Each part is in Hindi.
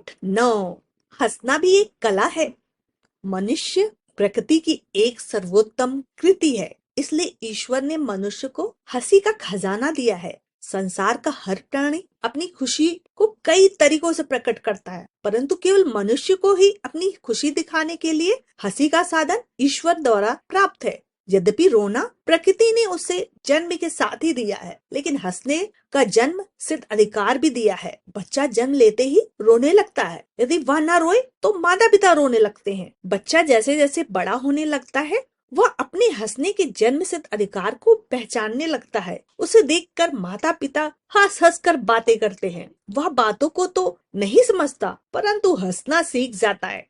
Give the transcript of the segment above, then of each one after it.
पाठ 9। हंसना भी एक कला है। मनुष्य प्रकृति की एक सर्वोत्तम कृति है, इसलिए ईश्वर ने मनुष्य को हंसी का खजाना दिया है। संसार का हर प्राणी अपनी खुशी को कई तरीकों से प्रकट करता है, परंतु केवल मनुष्य को ही अपनी खुशी दिखाने के लिए हंसी का साधन ईश्वर द्वारा प्राप्त है। यद्यपि रोना प्रकृति ने उसे जन्म के साथ ही दिया है, लेकिन हंसने का जन्म सिद्ध अधिकार भी दिया है। बच्चा जन्म लेते ही रोने लगता है, यदि वह न रोए तो माता पिता रोने लगते हैं। बच्चा जैसे जैसे बड़ा होने लगता है, वह अपने हंसने के जन्म सिद्ध अधिकार को पहचानने लगता है। उसे देखकर माता पिता हंस हंस कर बातें करते हैं। वह बातों को तो नहीं समझता, परंतु हंसना सीख जाता है।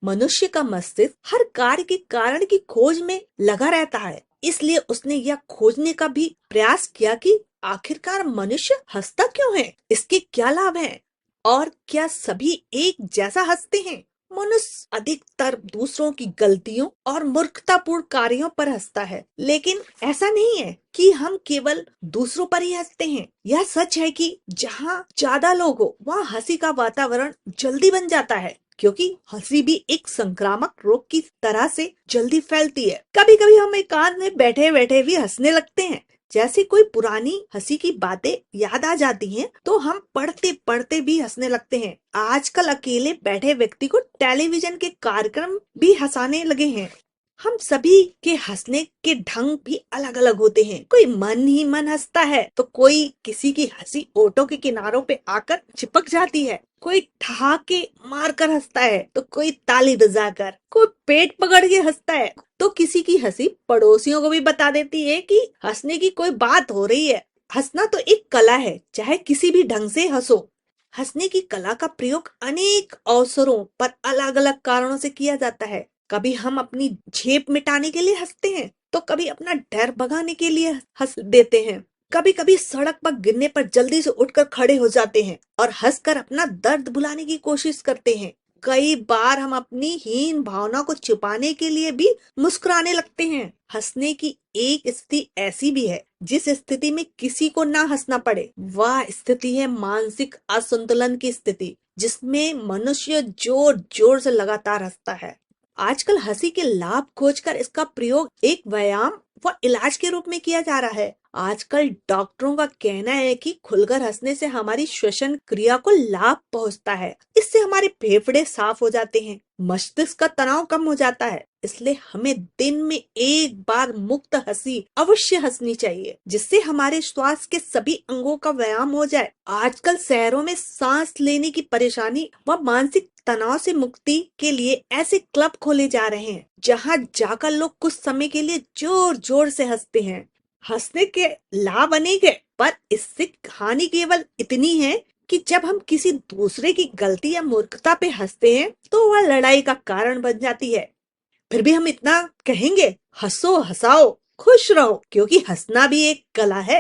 मनुष्य का मस्तिष्क हर कार्य के कारण की खोज में लगा रहता है, इसलिए उसने यह खोजने का भी प्रयास किया कि आखिरकार मनुष्य हंसता क्यों है, इसके क्या लाभ हैं और क्या सभी एक जैसा हंसते हैं। मनुष्य अधिकतर दूसरों की गलतियों और मूर्खतापूर्ण कार्यों पर हंसता है, लेकिन ऐसा नहीं है कि हम केवल दूसरों पर ही हंसते हैं। यह सच है कि जहाँ ज्यादा लोग हो, वहाँ हंसी का वातावरण जल्दी बन जाता है, क्योंकि हंसी भी एक संक्रामक रोग की तरह से जल्दी फैलती है। कभी कभी हम एकांत में बैठे बैठे भी हंसने लगते हैं। जैसे कोई पुरानी हंसी की बातें याद आ जाती हैं, तो हम पढ़ते पढ़ते भी हंसने लगते हैं। आजकल अकेले बैठे व्यक्ति को टेलीविजन के कार्यक्रम भी हंसाने लगे हैं। हम सभी के हंसने के ढंग भी अलग अलग होते हैं। कोई मन ही मन हंसता है, तो कोई किसी की हंसी ओठों के किनारों पे आकर चिपक जाती है। कोई ठहाके मारकर हंसता है, तो कोई ताली बजाकर, कोई पेट पकड़ के हंसता है, तो किसी की हंसी पड़ोसियों को भी बता देती है कि हंसने की कोई बात हो रही है। हंसना तो एक कला है, चाहे किसी भी ढंग से हंसो। हंसने की कला का प्रयोग अनेक अवसरों पर अलग अलग कारणों से किया जाता है। कभी हम अपनी झेप मिटाने के लिए हंसते हैं, तो कभी अपना डर भगाने के लिए हंस देते हैं। कभी कभी सड़क पर गिरने पर जल्दी से उठकर खड़े हो जाते हैं और हंसकर अपना दर्द भुलाने की कोशिश करते हैं। कई बार हम अपनी हीन भावना को छिपाने के लिए भी मुस्कुराने लगते हैं। हंसने की एक स्थिति ऐसी भी है जिस स्थिति में किसी को ना हंसना पड़े। वह स्थिति है मानसिक असंतुलन की स्थिति, जिसमें मनुष्य जोर जोर से लगातार हंसता है। आजकल हंसी के लाभ खोजकर इसका प्रयोग एक व्यायाम व इलाज के रूप में किया जा रहा है। आजकल डॉक्टरों का कहना है कि खुलकर हंसने से हमारी श्वसन क्रिया को लाभ पहुंचता है। इससे हमारे फेफड़े साफ हो जाते हैं, मस्तिष्क का तनाव कम हो जाता है। इसलिए हमें दिन में एक बार मुक्त हंसी अवश्य हंसनी चाहिए, जिससे हमारे श्वास के सभी अंगों का व्यायाम हो जाए। आजकल शहरों में सांस लेने की परेशानी व मानसिक तनाव से मुक्ति के लिए ऐसे क्लब खोले जा रहे हैं, जहां जाकर लोग कुछ समय के लिए जोर जोर से हंसते हैं। हंसने के लाभ अनेक है, पर इससे हानि केवल इतनी है कि जब हम किसी दूसरे की गलती या मूर्खता पे हंसते हैं, तो वह लड़ाई का कारण बन जाती है। फिर भी हम इतना कहेंगे, हंसो हंसाओ खुश रहो, क्योंकि हंसना भी एक कला है।